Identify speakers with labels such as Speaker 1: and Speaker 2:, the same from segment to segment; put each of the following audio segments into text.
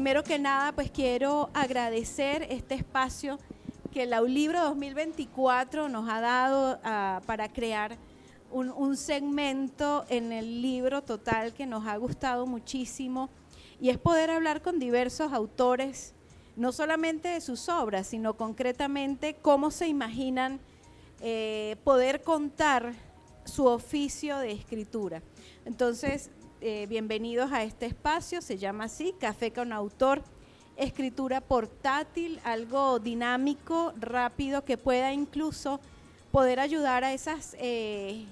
Speaker 1: primero que nada, pues quiero agradecer este espacio que el Aulibro 2024 nos ha dado para crear un segmento en el libro total que nos ha gustado muchísimo, y es poder hablar con diversos autores, no solamente de sus obras, sino concretamente cómo se imaginan poder contar su oficio de escritura. Entonces, bienvenidos a este espacio, se llama así, Café con Autor, escritura portátil, algo dinámico, rápido, que pueda incluso poder ayudar a esas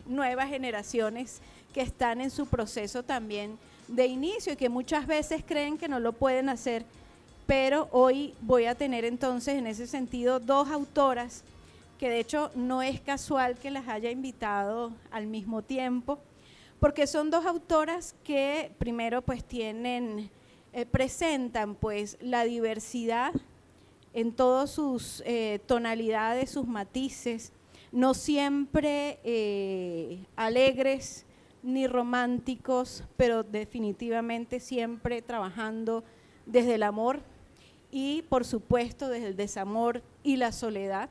Speaker 1: nuevas generaciones que están en su proceso también de inicio y que muchas veces creen que no lo pueden hacer, pero hoy voy a tener entonces en ese sentido dos autoras que de hecho no es casual que las haya invitado al mismo tiempo, porque son dos autoras que primero pues presentan pues la diversidad en todas sus tonalidades, sus matices, no siempre alegres ni románticos, pero definitivamente siempre trabajando desde el amor y por supuesto desde el desamor y la soledad.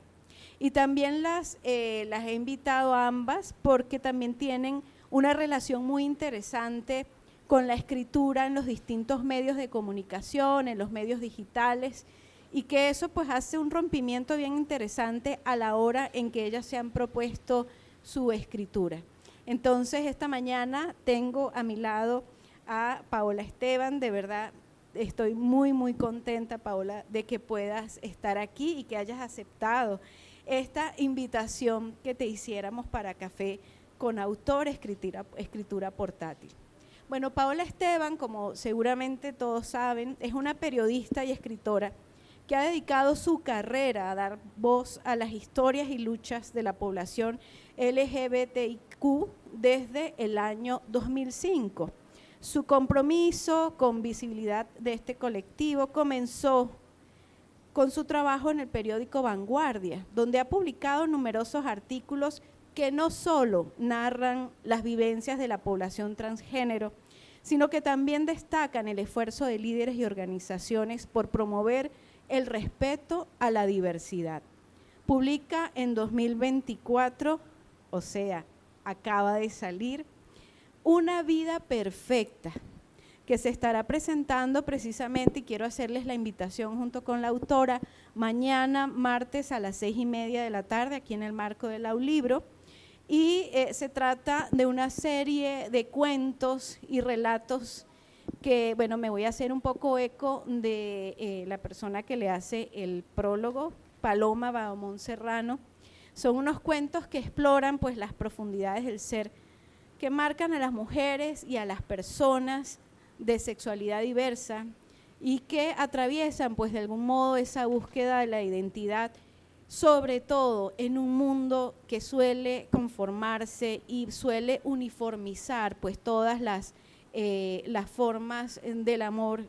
Speaker 1: Y también las he invitado a ambas porque también tienen una relación muy interesante con la escritura en los distintos medios de comunicación, en los medios digitales, y que eso pues hace un rompimiento bien interesante a la hora en que ellas se han propuesto su escritura. Entonces, esta mañana tengo a mi lado a Paola Esteban. De verdad estoy muy contenta, Paola, de que puedas estar aquí y que hayas aceptado esta invitación que te hiciéramos para Café con Autor, escritura portátil. Bueno, Paola Esteban, como seguramente todos saben, es una periodista y escritora que ha dedicado su carrera a dar voz a las historias y luchas de la población LGBTIQ desde el año 2005. Su compromiso con visibilidad de este colectivo comenzó con su trabajo en el periódico Vanguardia, donde ha publicado numerosos artículos que no solo narran las vivencias de la población transgénero, sino que también destacan el esfuerzo de líderes y organizaciones por promover el respeto a la diversidad. Publica en 2024, o sea, acaba de salir, Una vida perfecta, que se estará presentando precisamente, y quiero hacerles la invitación junto con la autora, mañana martes a las 6:30 de la tarde, aquí en el marco del Aulibro, y se trata de una serie de cuentos y relatos que, bueno, me voy a hacer un poco eco de la persona que le hace el prólogo, Paloma Bahamonde Serrano. Son unos cuentos que exploran pues las profundidades del ser, que marcan a las mujeres y a las personas de sexualidad diversa y que atraviesan pues de algún modo esa búsqueda de la identidad, sobre todo en un mundo que suele conformarse y suele uniformizar pues todas las formas del amor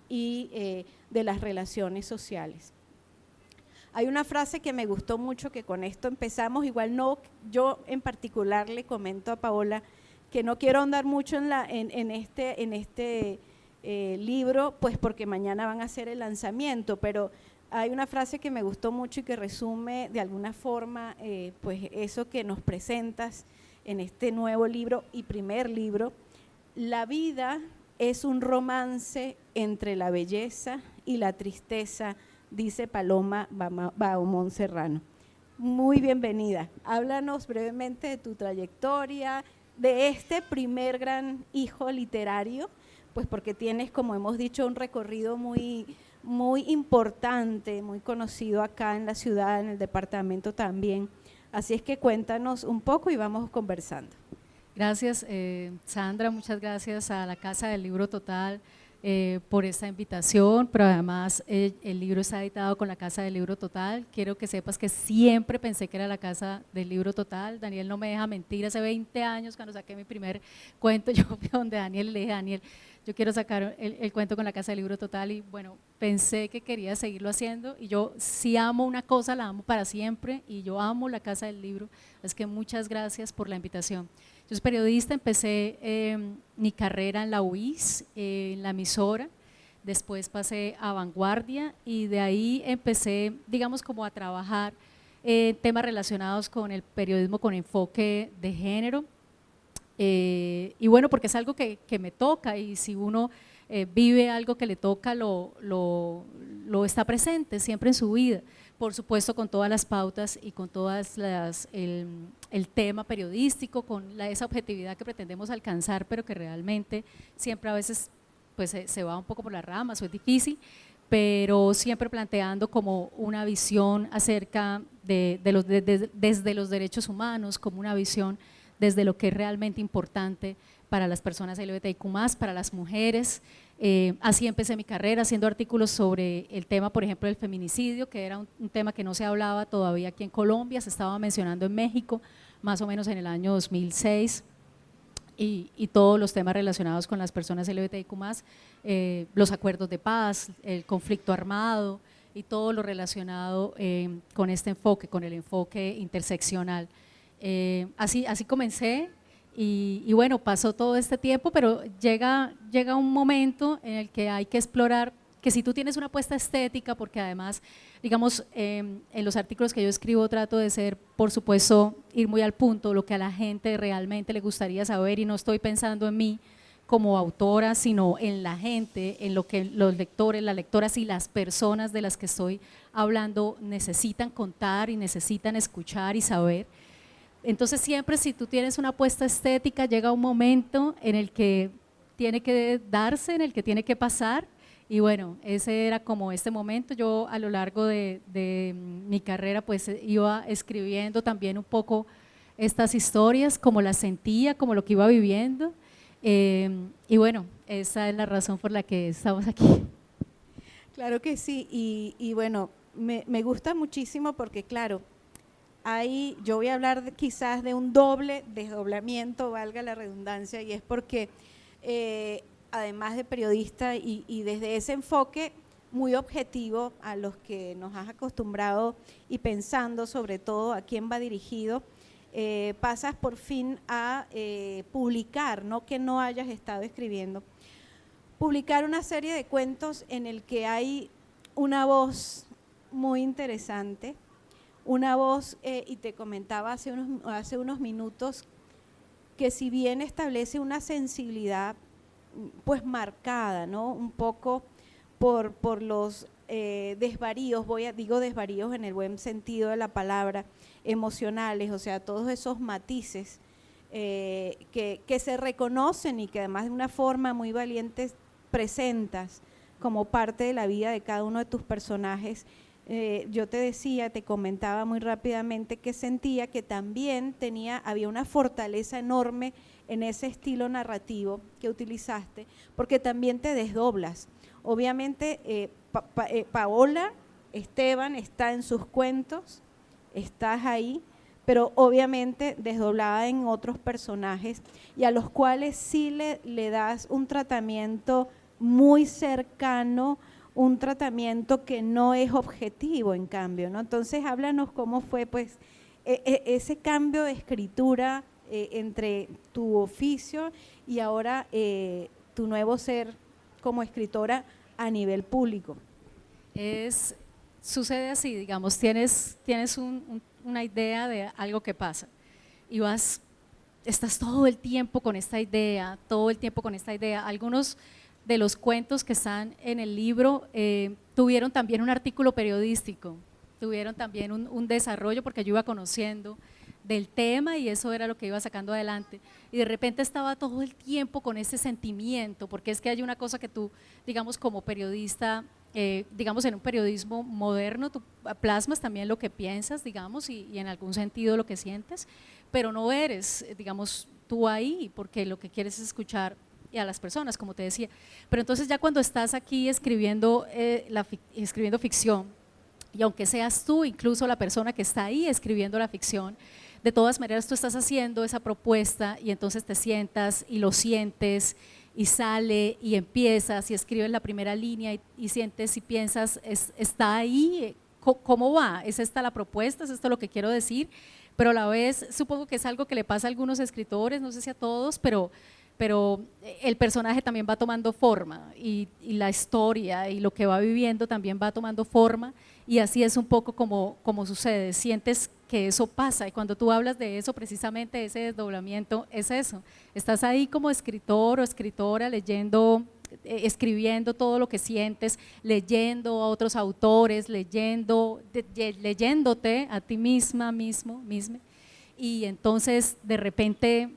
Speaker 1: y de las relaciones sociales. Hay una frase que me gustó mucho, que con esto empezamos, igual no, yo en particular le comento a Paola que no quiero ahondar mucho en este libro, pues porque mañana van a hacer el lanzamiento, pero hay una frase que me gustó mucho y que resume de alguna forma pues eso que nos presentas en este nuevo libro y primer libro. La vida es un romance entre la belleza y la tristeza, dice Paloma Bahamonde Serrano. Muy bienvenida. Háblanos brevemente de tu trayectoria, de este primer gran hijo literario, pues porque tienes, como hemos dicho, un recorrido muy importante, muy conocido acá en la ciudad, en el departamento también. Así es que cuéntanos un poco y vamos conversando.
Speaker 2: Gracias, Sandra, muchas gracias a la Casa del Libro Total por esta invitación, pero además el libro está editado con la Casa del Libro Total. Quiero que sepas que siempre pensé que era la Casa del Libro Total. Daniel no me deja mentir. Hace 20 años cuando saqué mi primer cuento, yo fui donde Daniel y le dije: Daniel, yo quiero sacar el cuento con la Casa del Libro Total, y bueno, pensé que quería seguirlo haciendo, y yo si amo una cosa la amo para siempre, y yo amo la Casa del Libro. Es que muchas gracias por la invitación. Yo soy periodista, empecé mi carrera en la UIS, en la emisora. después pasé a Vanguardia y de ahí empecé, digamos, como a trabajar temas relacionados con el periodismo con enfoque de género. Y bueno, porque es algo que me toca, y si uno vive algo que le toca, lo está presente siempre en su vida, por supuesto con todas las pautas y con todas el tema periodístico, con esa objetividad que pretendemos alcanzar, pero que realmente siempre a veces pues se va un poco por las ramas o es difícil, pero siempre planteando como una visión acerca desde los derechos humanos, como una visión desde lo que es realmente importante para las personas LGBTIQ+, para las mujeres. Así empecé mi carrera, haciendo artículos sobre el tema, por ejemplo, del feminicidio, que era un tema que no se hablaba todavía aquí en Colombia, se estaba mencionando en México, más o menos en el año 2006, y todos los temas relacionados con las personas LGBTIQ+, los acuerdos de paz, el conflicto armado y todo lo relacionado con este enfoque, con el enfoque interseccional. Así comencé. Y bueno, pasó todo este tiempo, pero llega un momento en el que hay que explorar que si tú tienes una apuesta estética, porque además, digamos, en los artículos que yo escribo trato de ser, por supuesto, ir muy al punto, lo que a la gente realmente le gustaría saber, y no estoy pensando en mí como autora, sino en la gente, en lo que los lectores, las lectoras y las personas de las que estoy hablando necesitan contar y necesitan escuchar y saber. Entonces siempre, si tú tienes una apuesta estética, llega un momento en el que tiene que darse, en el que tiene que pasar, y bueno, ese era como este momento. Yo a lo largo de mi carrera pues iba escribiendo también un poco estas historias, como las sentía, como lo que iba viviendo, y bueno, esa es la razón por la que estamos aquí.
Speaker 1: Claro que sí, y bueno, me gusta muchísimo porque claro, yo voy a hablar quizás de un doble desdoblamiento, valga la redundancia, y es porque además de periodista y desde ese enfoque muy objetivo a los que nos has acostumbrado y pensando sobre todo a quién va dirigido, pasas por fin a publicar, no que no hayas estado escribiendo, publicar una serie de cuentos en el que hay una voz muy interesante, una voz, y te comentaba hace unos minutos, que si bien establece una sensibilidad pues marcada, ¿no? Un poco por los desvaríos, digo desvaríos en el buen sentido de la palabra, emocionales, o sea, todos esos matices que se reconocen y que además de una forma muy valiente presentas como parte de la vida de cada uno de tus personajes. Yo te comentaba muy rápidamente que sentía que también había una fortaleza enorme en ese estilo narrativo que utilizaste, porque también te desdoblas. Obviamente Paola Esteban está en sus cuentos, estás ahí, pero obviamente desdoblada en otros personajes y a los cuales sí le das un tratamiento muy cercano, un tratamiento que no es objetivo en cambio, ¿no? Entonces háblanos cómo fue pues ese cambio de escritura entre tu oficio y ahora tu nuevo ser como escritora a nivel público.
Speaker 2: Sucede así, digamos, tienes una idea de algo que pasa y estás todo el tiempo con esta idea, Algunos de los cuentos que están en el libro tuvieron también un artículo periodístico, tuvieron también un desarrollo porque yo iba conociendo del tema y eso era lo que iba sacando adelante, y de repente estaba todo el tiempo con ese sentimiento, porque es que hay una cosa que tú, digamos, como periodista, digamos en un periodismo moderno, tú plasmas también lo que piensas, digamos, y en algún sentido lo que sientes, pero no eres, digamos, tú ahí, porque lo que quieres es escuchar y a las personas, como te decía. Pero entonces ya cuando estás aquí escribiendo ficción, y aunque seas tú incluso la persona que está ahí escribiendo la ficción, de todas maneras tú estás haciendo esa propuesta y entonces te sientas y lo sientes y sale y empiezas y escribes la primera línea y sientes y piensas, está ahí, ¿cómo va? ¿Es esta la propuesta? ¿Es esto lo que quiero decir? Pero a la vez supongo que es algo que le pasa a algunos escritores, no sé si a todos, pero pero el personaje también va tomando forma y la historia y lo que va viviendo también va tomando forma, y así es un poco como sucede, sientes que eso pasa, y cuando tú hablas de eso, precisamente ese desdoblamiento es eso, estás ahí como escritor o escritora leyendo, escribiendo todo lo que sientes, leyendo a otros autores, leyéndote a ti misma, mismo, y entonces de repente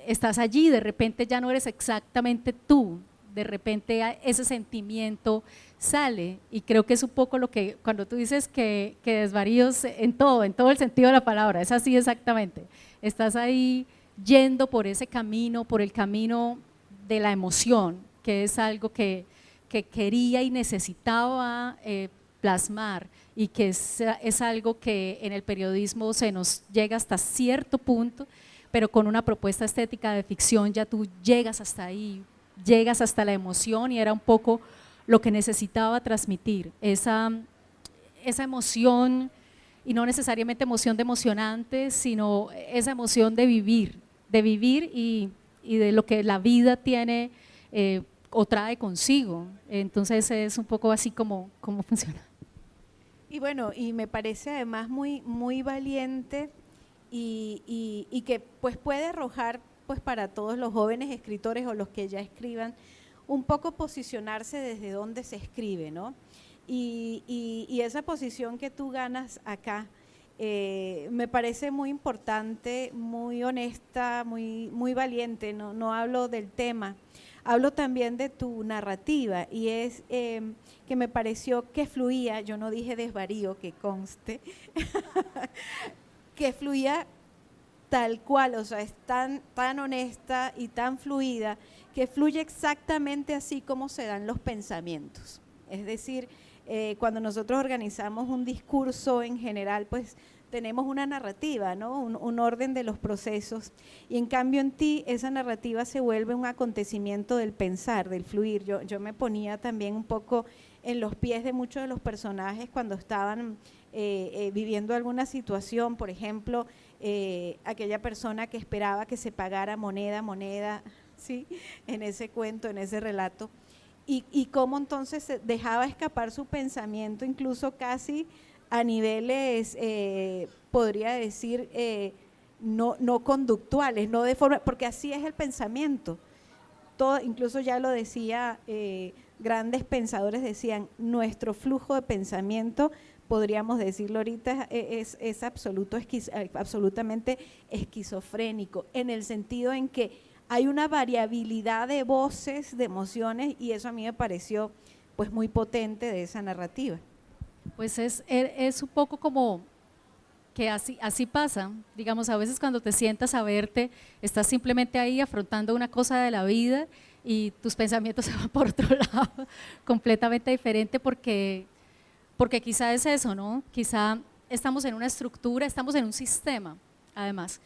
Speaker 2: estás allí, de repente ya no eres exactamente tú, de repente ese sentimiento sale, y creo que es un poco lo que cuando tú dices que desvaríos en todo el sentido de la palabra, es así exactamente, estás ahí yendo por ese camino, por el camino de la emoción, que es algo que quería y necesitaba plasmar, y que es algo que en el periodismo se nos llega hasta cierto punto, pero con una propuesta estética de ficción ya tú llegas hasta ahí, llegas hasta la emoción, y era un poco lo que necesitaba transmitir, esa emoción, y no necesariamente emoción de emocionante, sino esa emoción de vivir y de lo que la vida tiene o trae consigo. Entonces es un poco así como funciona.
Speaker 1: Y bueno, y me parece además muy valiente y que pues puede arrojar pues para todos los jóvenes escritores o los que ya escriban, un poco posicionarse desde donde se escribe, ¿no? Y esa posición que tú ganas acá me parece muy importante, muy honesta, muy valiente, no hablo del tema, hablo también de tu narrativa, y es que me pareció que fluía, yo no dije desvarío, que conste, que fluía tal cual, o sea, es tan honesta y tan fluida, que fluye exactamente así como se dan los pensamientos. Es decir, cuando nosotros organizamos un discurso en general, pues tenemos una narrativa, ¿no? Un orden de los procesos, y en cambio en ti esa narrativa se vuelve un acontecimiento del pensar, del fluir. Yo me ponía también un poco en los pies de muchos de los personajes cuando estaban viviendo alguna situación, por ejemplo, aquella persona que esperaba que se pagara moneda, ¿sí? En ese cuento, en ese relato, y cómo entonces dejaba escapar su pensamiento, incluso casi a niveles, podría decir, no conductuales, no de forma, porque así es el pensamiento. Todo, incluso ya lo decía, grandes pensadores decían, nuestro flujo de pensamiento, podríamos decirlo ahorita, es absolutamente esquizofrénico, en el sentido en que hay una variabilidad de voces, de emociones, y eso a mí me pareció pues muy potente de esa narrativa.
Speaker 2: Pues es un poco como que así pasa, digamos, a veces cuando te sientas a verte, estás simplemente ahí afrontando una cosa de la vida y tus pensamientos se van por otro lado, completamente diferente, porque quizá es eso, ¿no? Quizá estamos en una estructura, estamos en un sistema, además,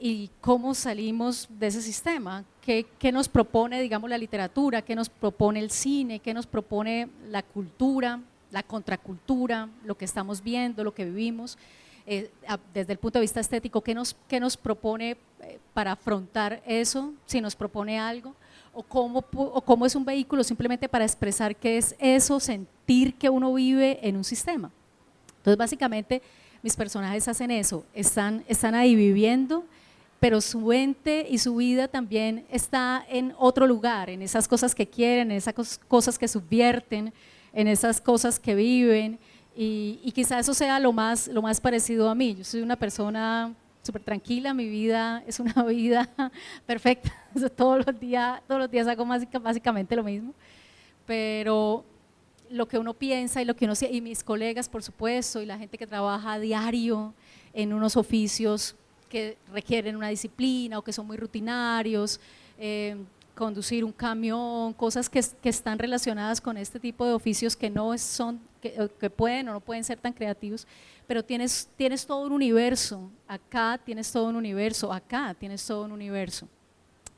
Speaker 2: y cómo salimos de ese sistema, qué nos propone, digamos, la literatura, qué nos propone el cine, qué nos propone la cultura, la contracultura, lo que estamos viendo, lo que vivimos, desde el punto de vista estético, qué nos propone para afrontar eso, si nos propone algo, o cómo es un vehículo simplemente para expresar qué es eso, sentir que uno vive en un sistema. Entonces básicamente mis personajes hacen eso, están ahí viviendo, pero su ente y su vida también está en otro lugar, en esas cosas que quieren, en esas cosas que subvierten, en esas cosas que viven, y quizá eso sea lo más parecido a mí. Yo soy una persona súper tranquila, mi vida es una vida perfecta, todos los días hago básicamente lo mismo, pero lo que uno piensa y lo que uno, y mis colegas por supuesto, y la gente que trabaja a diario en unos oficios que requieren una disciplina o que son muy rutinarios, conducir un camión, cosas que están relacionadas con este tipo de oficios que no son, que pueden o no pueden ser tan creativos, pero tienes todo un universo, acá tienes todo un universo, acá tienes todo un universo.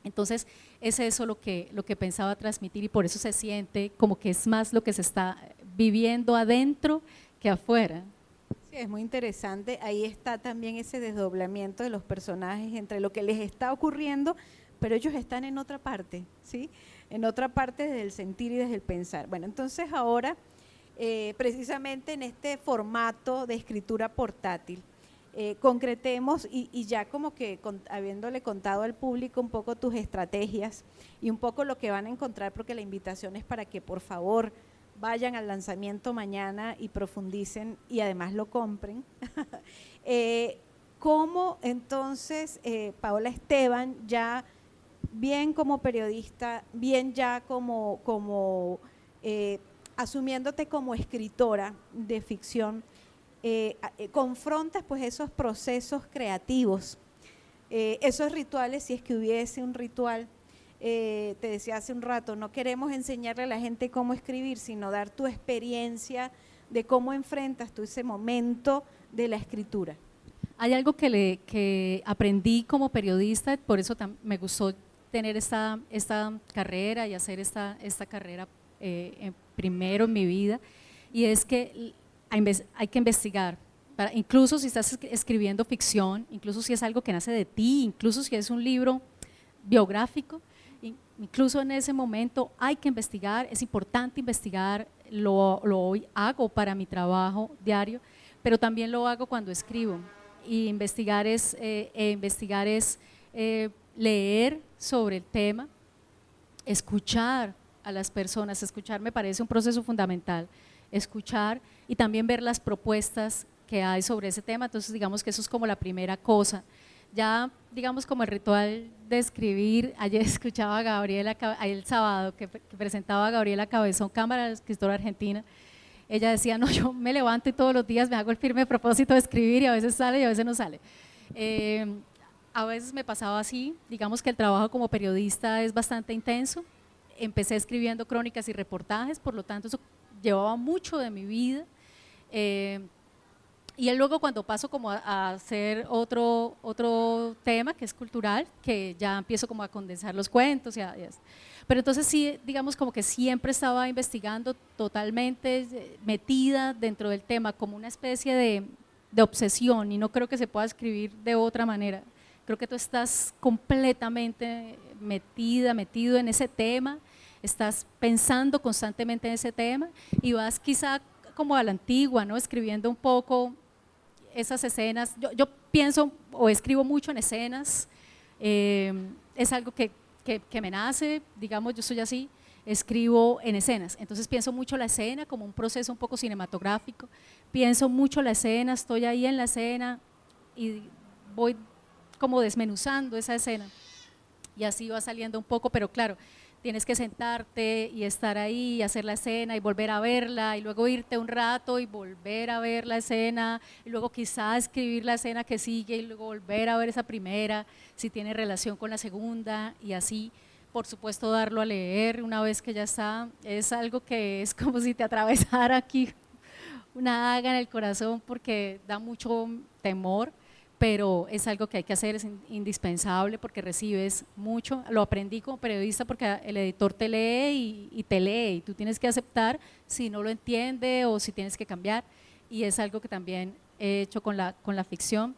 Speaker 2: Entonces es eso lo que pensaba transmitir, y por eso se siente como que es más lo que se está viviendo adentro que afuera.
Speaker 1: Sí, es muy interesante, ahí está también ese desdoblamiento de los personajes entre lo que les está ocurriendo, pero ellos están en otra parte, ¿sí? En otra parte desde el sentir y desde el pensar. Bueno, entonces ahora, precisamente en este formato de escritura portátil, concretemos y ya como que habiéndole contado al público un poco tus estrategias y un poco lo que van a encontrar, porque la invitación es para que por favor vayan al lanzamiento mañana y profundicen y además lo compren. ¿Cómo entonces, Paola Esteban, ya bien como periodista, bien ya como asumiéndote como escritora de ficción, confrontas pues esos procesos creativos, esos rituales, si es que hubiese un ritual? Te decía hace un rato, no queremos enseñarle a la gente cómo escribir, sino dar tu experiencia de cómo enfrentas tú ese momento de la escritura.
Speaker 2: Hay algo que aprendí como periodista, por eso me gustó tener esta carrera y hacer esta carrera primero en mi vida, y es que hay que investigar, incluso si estás escribiendo ficción, incluso si es algo que nace de ti, incluso si es un libro biográfico, incluso en ese momento hay que investigar, es importante investigar, lo hago para mi trabajo diario, pero también lo hago cuando escribo, y investigar es leer sobre el tema, escuchar a las personas, escuchar me parece un proceso fundamental, escuchar y también ver las propuestas que hay sobre ese tema. Entonces digamos que eso es como la primera cosa. Ya digamos como el ritual de escribir, ayer escuchaba a Gabriela, el sábado que presentaba a Gabriela Cabezón, Cámara, escritora argentina. Ella decía, no, yo me levanto y todos los días me hago el firme propósito de escribir, y a veces sale y a veces no sale. A veces me pasaba así, digamos que el trabajo como periodista es bastante intenso. Empecé escribiendo crónicas y reportajes, por lo tanto eso llevaba mucho de mi vida, y luego cuando paso como a hacer otro tema que es cultural, que ya empiezo como a condensar los cuentos, pero entonces sí, digamos como que siempre estaba investigando, totalmente metida dentro del tema, como una especie de obsesión, y no creo que se pueda escribir de otra manera. Creo que tú estás completamente metido en ese tema, estás pensando constantemente en ese tema y vas quizá como a la antigua, ¿no? Escribiendo un poco esas escenas. Yo pienso o escribo mucho en escenas, es algo que me nace, digamos, yo soy así, escribo en escenas, entonces pienso mucho la escena como un proceso un poco cinematográfico, pienso mucho la escena, estoy ahí en la escena y voy como desmenuzando esa escena y así va saliendo un poco, pero claro, tienes que sentarte y estar ahí y hacer la escena y volver a verla y luego irte un rato y volver a ver la escena y luego quizá escribir la escena que sigue y luego volver a ver esa primera, si tiene relación con la segunda, y así, por supuesto, darlo a leer una vez que ya está. Es algo que es como si te atravesara aquí una daga en el corazón porque da mucho temor, pero es algo que hay que hacer, es indispensable porque recibes mucho. Lo aprendí como periodista porque el editor te lee y te lee y tú tienes que aceptar si no lo entiende o si tienes que cambiar, y es algo que también he hecho con la ficción,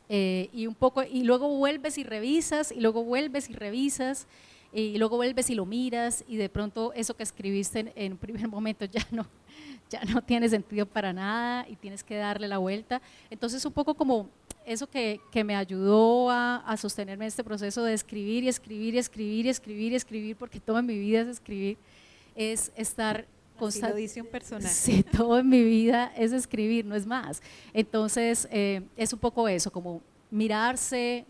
Speaker 2: y un poco, y luego vuelves y revisas y luego vuelves y revisas y luego vuelves y lo miras y de pronto eso que escribiste en un primer momento ya no tiene sentido para nada y tienes que darle la vuelta. Entonces un poco como eso que me ayudó a sostenerme en este proceso de escribir y escribir y escribir y escribir y escribir, porque todo en mi vida es escribir, es estar constante.
Speaker 1: Lo dice un personaje.
Speaker 2: Sí, todo en mi vida es escribir, no es más. Entonces es un poco eso, como mirarse,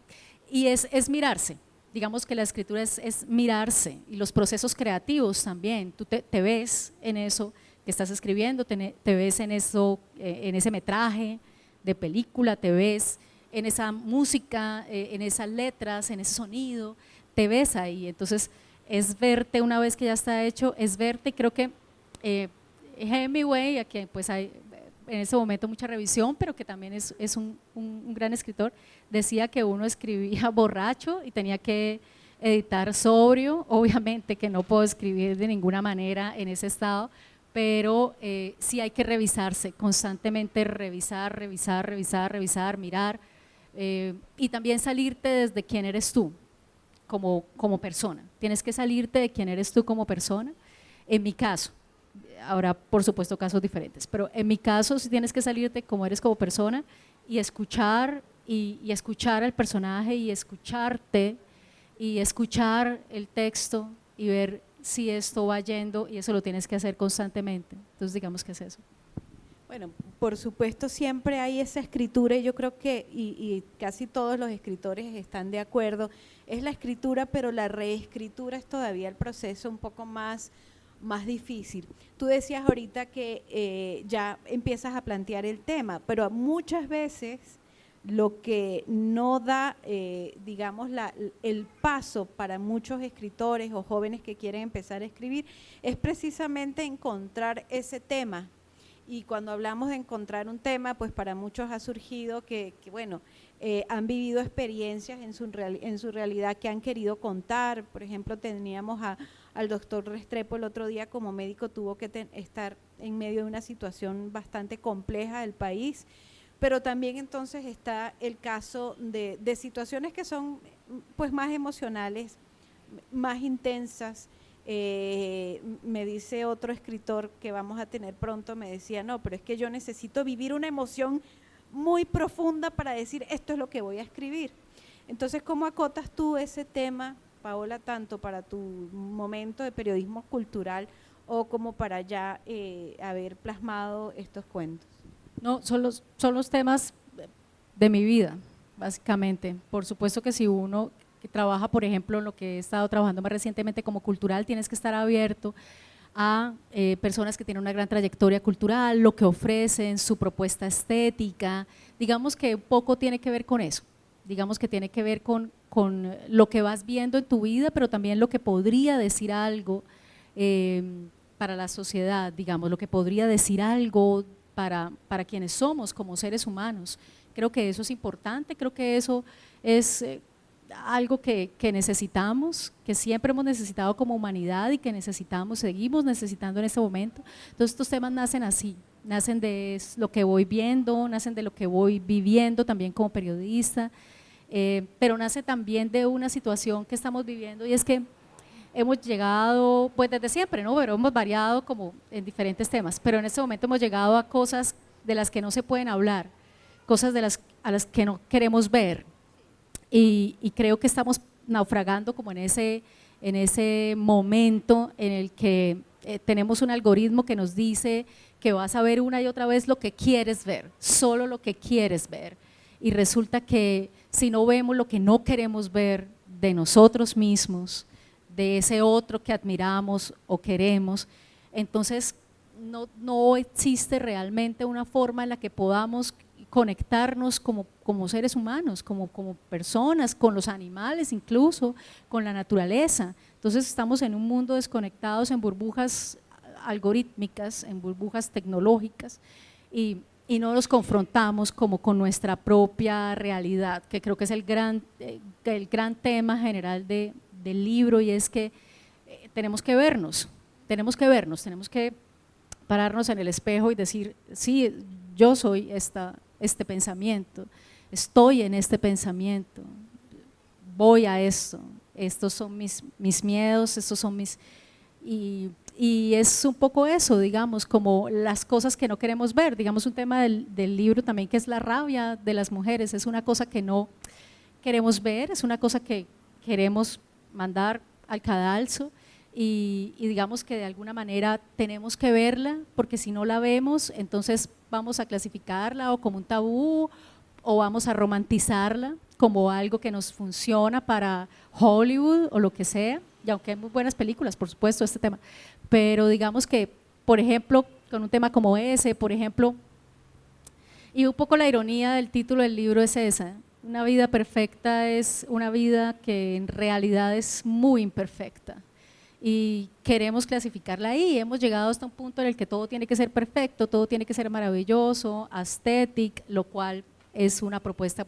Speaker 2: y es mirarse. Digamos que la escritura es mirarse, y los procesos creativos también, tú te ves en eso que estás escribiendo, te ves en eso, en ese metraje de película, te ves en esa música, en esas letras, en ese sonido, te ves ahí. Entonces es verte una vez que ya está hecho, es verte, y creo que Hemingway, a quien pues hay en ese momento mucha revisión, pero que también es un gran escritor, decía que uno escribía borracho y tenía que editar sobrio. Obviamente que no puedo escribir de ninguna manera en ese estado, pero sí hay que revisarse, constantemente revisar, mirar, y también salirte desde quién eres tú. como persona, tienes que salirte de quién eres tú como persona. En mi caso, habrá por supuesto casos diferentes, pero en mi caso sí tienes que salirte como eres como persona y escuchar, y escuchar al personaje y escucharte y escuchar el texto y ver si esto va yendo, y eso lo tienes que hacer constantemente. Entonces digamos que es eso.
Speaker 1: Bueno, por supuesto siempre hay esa escritura y yo creo que, y casi todos los escritores están de acuerdo, es la escritura, pero la reescritura es todavía el proceso un poco más difícil. Tú decías ahorita que ya empiezas a plantear el tema, pero muchas veces lo que no da, digamos, el paso para muchos escritores o jóvenes que quieren empezar a escribir es precisamente encontrar ese tema. Y cuando hablamos de encontrar un tema, pues para muchos ha surgido que bueno, han vivido experiencias en su realidad que han querido contar. Por ejemplo, teníamos al doctor Restrepo el otro día como médico, tuvo que estar en medio de una situación bastante compleja del país, pero también entonces está el caso de situaciones que son pues más emocionales, más intensas. Me dice otro escritor que vamos a tener pronto, me decía, no, pero es que yo necesito vivir una emoción muy profunda para decir esto es lo que voy a escribir. Entonces, ¿cómo acotas tú ese tema, Paola, tanto para tu momento de periodismo cultural o como para ya haber plasmado estos cuentos?
Speaker 2: No, son los temas de mi vida, básicamente. Por supuesto que si uno que trabaja, por ejemplo, en lo que he estado trabajando más recientemente como cultural, tienes que estar abierto a personas que tienen una gran trayectoria cultural, lo que ofrecen, su propuesta estética. Digamos que un poco tiene que ver con eso, digamos que tiene que ver con lo que vas viendo en tu vida, pero también lo que podría decir algo para la sociedad, digamos, lo que podría decir algo para quienes somos como seres humanos. Creo que eso es importante, creo que eso es algo que necesitamos, que siempre hemos necesitado como humanidad y que necesitamos, seguimos necesitando en este momento. Entonces estos temas nacen así, nacen de lo que voy viendo, nacen de lo que voy viviendo también como periodista, pero nace también de una situación que estamos viviendo, y es que hemos llegado, pues desde siempre, ¿no? Pero hemos variado como en diferentes temas, pero en este momento hemos llegado a cosas de las que no se pueden hablar, cosas a las que no queremos ver. Y creo que estamos naufragando como en ese momento en el que tenemos un algoritmo que nos dice que vas a ver una y otra vez lo que quieres ver, solo lo que quieres ver, y resulta que si no vemos lo que no queremos ver de nosotros mismos, de ese otro que admiramos o queremos, entonces no existe realmente una forma en la que podamos conectarnos como seres humanos, como personas, con los animales incluso, con la naturaleza. Entonces estamos en un mundo desconectados, en burbujas algorítmicas, en burbujas tecnológicas, y no nos confrontamos como con nuestra propia realidad, que creo que es el gran tema general del libro, y es que tenemos que vernos, tenemos que pararnos en el espejo y decir, sí, yo soy este pensamiento, estoy en este pensamiento, voy a esto, estos son mis miedos, estos son y es un poco eso, digamos, como las cosas que no queremos ver. Digamos, un tema del libro también, que es la rabia de las mujeres, es una cosa que no queremos ver, es una cosa que queremos mandar al cadalso, y digamos que de alguna manera tenemos que verla, porque si no la vemos, entonces vamos a clasificarla o como un tabú, o vamos a romantizarla como algo que nos funciona para Hollywood o lo que sea, y aunque hay muy buenas películas, por supuesto, este tema, pero digamos que, por ejemplo, con un tema como ese, por ejemplo, y un poco la ironía del título del libro es esa: una vida perfecta es una vida que en realidad es muy imperfecta, y queremos clasificarla ahí. Hemos llegado hasta un punto en el que todo tiene que ser perfecto, todo tiene que ser maravilloso, aesthetic, lo cual es una propuesta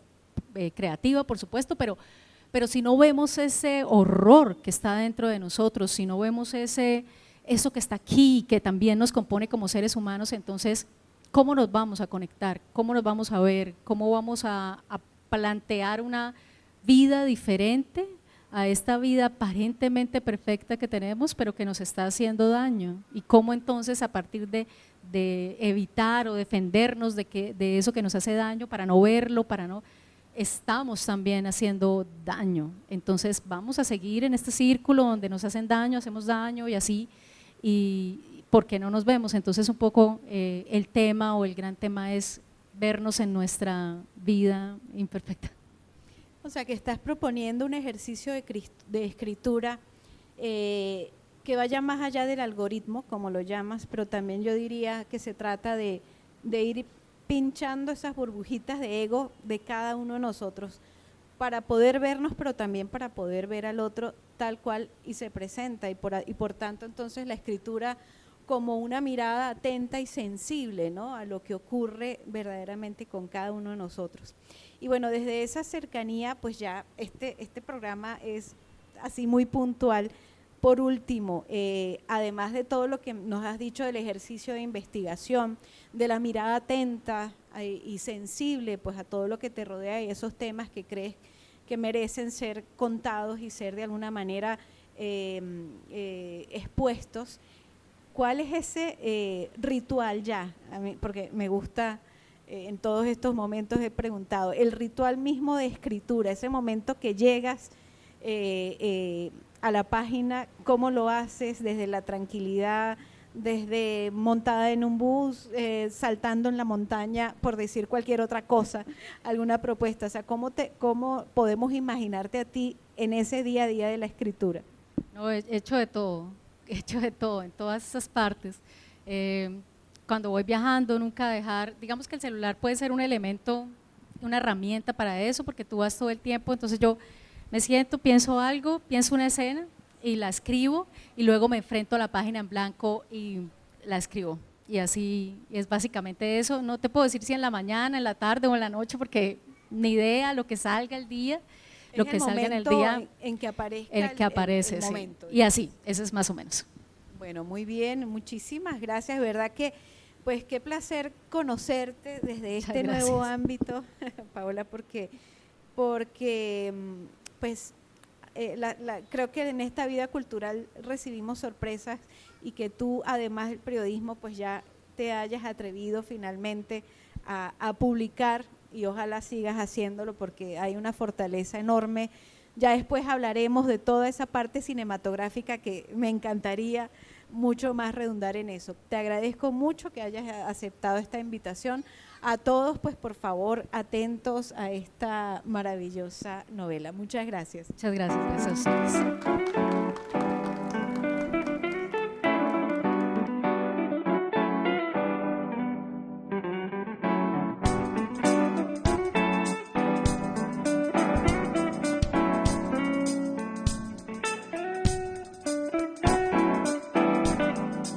Speaker 2: creativa, por supuesto, pero si no vemos ese horror que está dentro de nosotros, si no vemos eso que está aquí, que también nos compone como seres humanos, entonces, ¿cómo nos vamos a conectar? ¿Cómo nos vamos a ver? ¿Cómo vamos a plantear una vida diferente a esta vida aparentemente perfecta que tenemos, pero que nos está haciendo daño, y cómo entonces a partir de evitar o defendernos de eso que nos hace daño, para no verlo, estamos también haciendo daño. Entonces vamos a seguir en este círculo donde nos hacen daño, hacemos daño y así, y ¿por qué no nos vemos? Entonces un poco el tema o el gran tema es vernos en nuestra vida imperfecta.
Speaker 1: O sea, que estás proponiendo un ejercicio de escritura que vaya más allá del algoritmo, como lo llamas, pero también yo diría que se trata de ir pinchando esas burbujitas de ego de cada uno de nosotros para poder vernos, pero también para poder ver al otro tal cual y se presenta, y por tanto entonces la escritura como una mirada atenta y sensible, ¿no?, a lo que ocurre verdaderamente con cada uno de nosotros. Y bueno, desde esa cercanía, pues ya este programa es así muy puntual. Por último, además de todo lo que nos has dicho del ejercicio de investigación, de la mirada atenta y sensible pues a todo lo que te rodea y esos temas que crees que merecen ser contados y ser de alguna manera expuestos, ¿cuál es ese ritual ya? A mí, porque me gusta, en todos estos momentos he preguntado, el ritual mismo de escritura, ese momento que llegas a la página, ¿cómo lo haces? Desde la tranquilidad, desde montada en un bus, saltando en la montaña, por decir cualquier otra cosa, alguna propuesta. O sea, ¿cómo podemos imaginarte a ti en ese día a día de la escritura?
Speaker 2: No, he hecho de todo en todas esas partes. Cuando voy viajando, nunca dejar, digamos que el celular puede ser un elemento, una herramienta para eso, porque tú vas todo el tiempo, entonces yo me siento, pienso algo, pienso una escena y la escribo, y luego me enfrento a la página en blanco y la escribo, y así es básicamente eso. No te puedo decir si en la mañana, en la tarde o en la noche, porque ni idea, lo que salga el día, lo que salga en el día
Speaker 1: en que aparezca
Speaker 2: el que aparece,
Speaker 1: el
Speaker 2: sí.
Speaker 1: momento.
Speaker 2: Y así, eso es más o menos.
Speaker 1: Bueno, muy bien, muchísimas gracias, verdad que pues qué placer conocerte desde este nuevo ámbito, Paola, porque pues creo que en esta vida cultural recibimos sorpresas, y que tú, además del periodismo, pues ya te hayas atrevido finalmente a publicar, y ojalá sigas haciéndolo porque hay una fortaleza enorme. Ya después hablaremos de toda esa parte cinematográfica que me encantaría mucho más redundar en eso. Te agradezco mucho que hayas aceptado esta invitación. A todos, pues por favor, atentos a esta maravillosa novela. Muchas gracias.
Speaker 2: Muchas gracias, gracias a ustedes.